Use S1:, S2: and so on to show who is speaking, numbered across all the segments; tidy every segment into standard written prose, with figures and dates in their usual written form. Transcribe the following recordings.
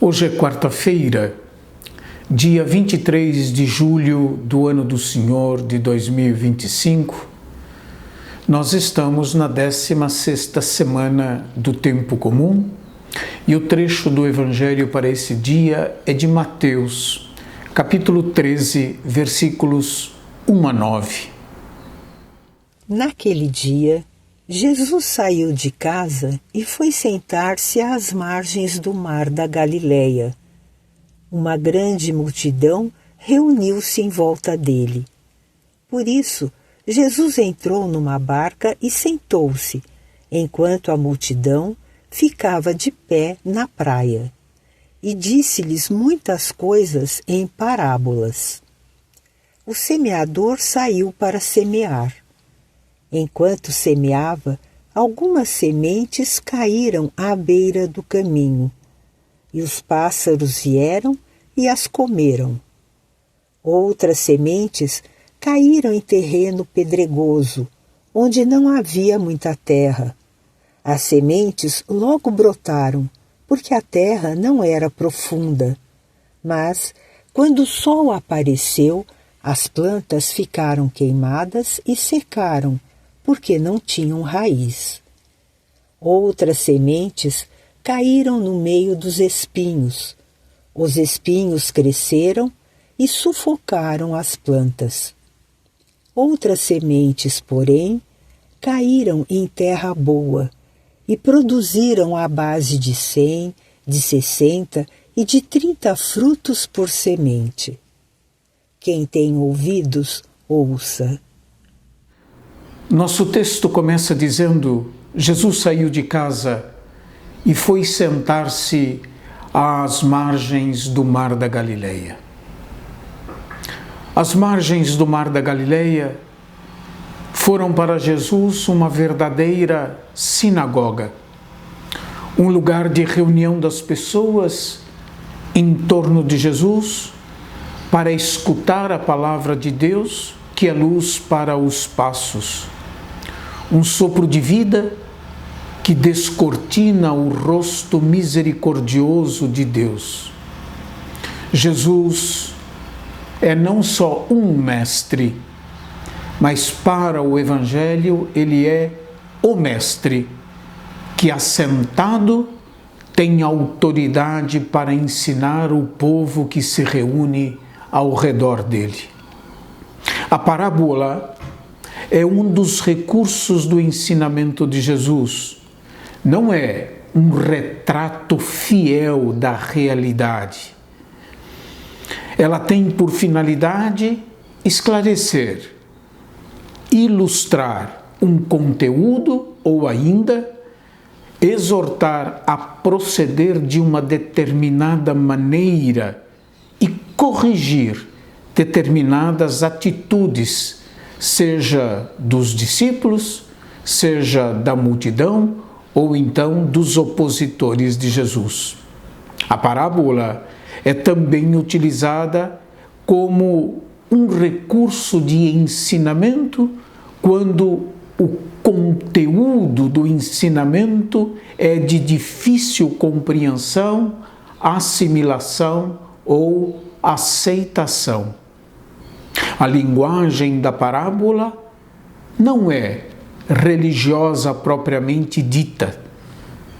S1: Hoje é quarta-feira, dia 23 de julho do ano do Senhor de 2025. Nós estamos na 16ª semana do Tempo Comum e o trecho do Evangelho para esse dia é de Mateus, capítulo 13, versículos 1 a 9.
S2: Naquele dia, Jesus saiu de casa e foi sentar-se às margens do mar da Galileia. Uma grande multidão reuniu-se em volta dele. Por isso, Jesus entrou numa barca e sentou-se, enquanto a multidão ficava de pé na praia. E disse-lhes muitas coisas em parábolas. O semeador saiu para semear. Enquanto semeava, algumas sementes caíram à beira do caminho, e os pássaros vieram e as comeram. Outras sementes caíram em terreno pedregoso, onde não havia muita terra. As sementes logo brotaram, porque a terra não era profunda. Mas, quando o sol apareceu, as plantas ficaram queimadas e secaram, porque não tinham raiz. Outras sementes caíram no meio dos espinhos. Os espinhos cresceram e sufocaram as plantas. Outras sementes, porém, caíram em terra boa e produziram à base de 100, de 60 e de 30 frutos por semente. Quem tem ouvidos, ouça.
S1: Nosso texto começa dizendo: Jesus saiu de casa e foi sentar-se às margens do mar da Galileia. As margens do mar da Galileia foram para Jesus uma verdadeira sinagoga, um lugar de reunião das pessoas em torno de Jesus para escutar a palavra de Deus, que é luz para os passos. Um sopro de vida que descortina o rosto misericordioso de Deus. Jesus é não só um mestre, mas para o Evangelho ele é o mestre, que assentado tem autoridade para ensinar o povo que se reúne ao redor dele. A parábola é um dos recursos do ensinamento de Jesus. Não é um retrato fiel da realidade. Ela tem por finalidade esclarecer, ilustrar um conteúdo ou ainda exortar a proceder de uma determinada maneira e corrigir determinadas atitudes, seja dos discípulos, seja da multidão ou então dos opositores de Jesus. A parábola é também utilizada como um recurso de ensinamento quando o conteúdo do ensinamento é de difícil compreensão, assimilação ou aceitação. A linguagem da parábola não é religiosa propriamente dita,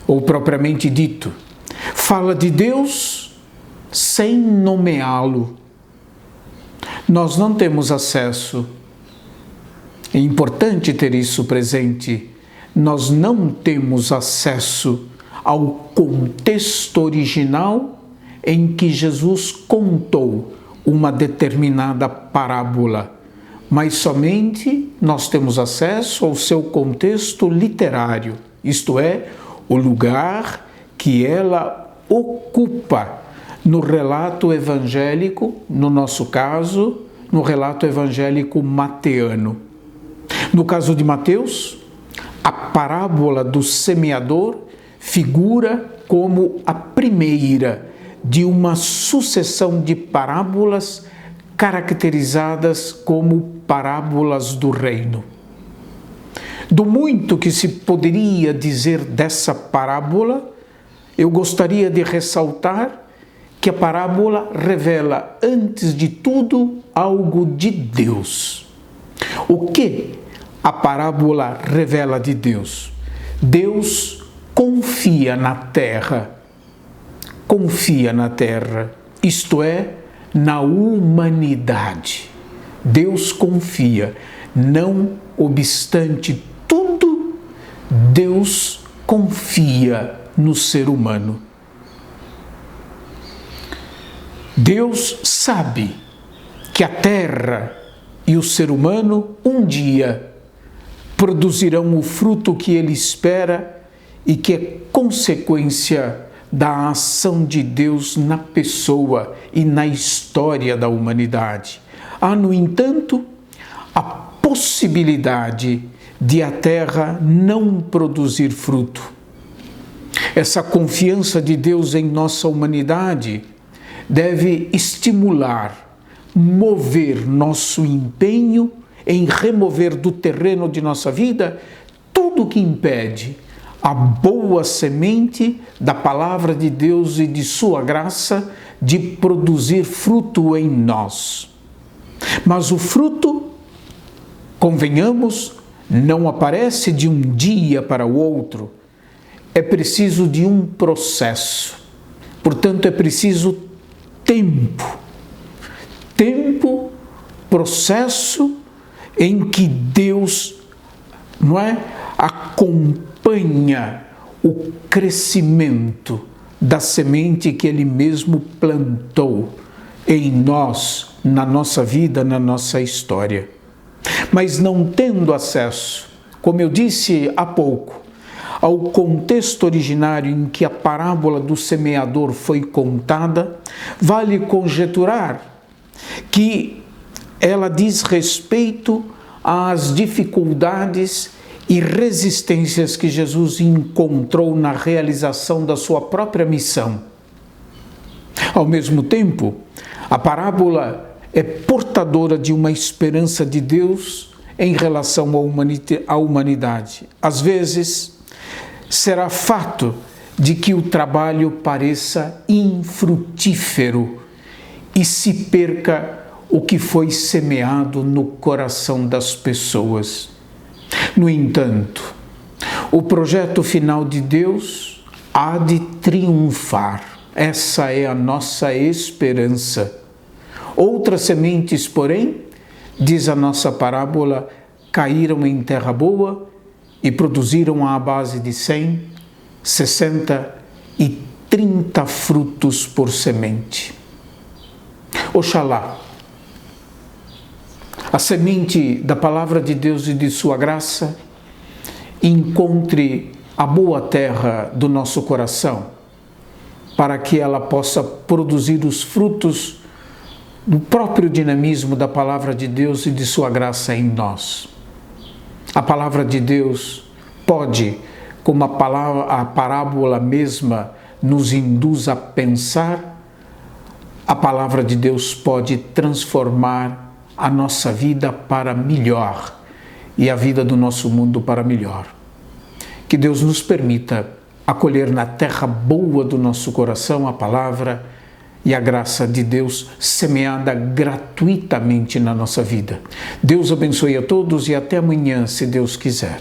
S1: ou propriamente dito. Fala de Deus sem nomeá-lo. Nós não temos acesso, é importante ter isso presente, nós não temos acesso ao contexto original em que Jesus contou uma determinada parábola, mas somente nós temos acesso ao seu contexto literário, isto é, o lugar que ela ocupa no relato evangélico, no nosso caso, no relato evangélico mateano. No caso de Mateus, a parábola do semeador figura como a primeira de uma sucessão de parábolas caracterizadas como parábolas do reino. Do muito que se poderia dizer dessa parábola, eu gostaria de ressaltar que a parábola revela, antes de tudo, algo de Deus. O que a parábola revela de Deus? Deus confia na terra, isto é, na humanidade. Deus confia, não obstante tudo, Deus confia no ser humano. Deus sabe que a terra e o ser humano um dia produzirão o fruto que ele espera e que é consequência da ação de Deus na pessoa e na história da humanidade. Há, no entanto, a possibilidade de a terra não produzir fruto. Essa confiança de Deus em nossa humanidade deve estimular, mover nosso empenho em remover do terreno de nossa vida tudo que impede a boa semente da palavra de Deus e de sua graça de produzir fruto em nós. Mas o fruto, convenhamos, não aparece de um dia para o outro. É preciso de um processo. Portanto, é preciso tempo. Tempo, processo em que Deus, acompanha o crescimento da semente que Ele mesmo plantou em nós, na nossa vida, na nossa história. Mas não tendo acesso, como eu disse há pouco, ao contexto originário em que a parábola do semeador foi contada, vale conjecturar que ela diz respeito às dificuldades e resistências que Jesus encontrou na realização da sua própria missão. Ao mesmo tempo, a parábola é portadora de uma esperança de Deus em relação à humanidade. Às vezes, será fato de que o trabalho pareça infrutífero e se perca o que foi semeado no coração das pessoas. No entanto, o projeto final de Deus há de triunfar. Essa é a nossa esperança. Outras sementes, porém, diz a nossa parábola, caíram em terra boa e produziram à base de 100, 60 e 30 frutos por semente. Oxalá a semente da palavra de Deus e de sua graça encontre a boa terra do nosso coração, para que ela possa produzir os frutos do próprio dinamismo da palavra de Deus e de sua graça em nós. A palavra de Deus pode, como a parábola mesma nos induz a pensar, a palavra de Deus pode transformar a nossa vida para melhor e a vida do nosso mundo para melhor. Que Deus nos permita acolher na terra boa do nosso coração a palavra e a graça de Deus semeada gratuitamente na nossa vida. Deus abençoe a todos e até amanhã, se Deus quiser.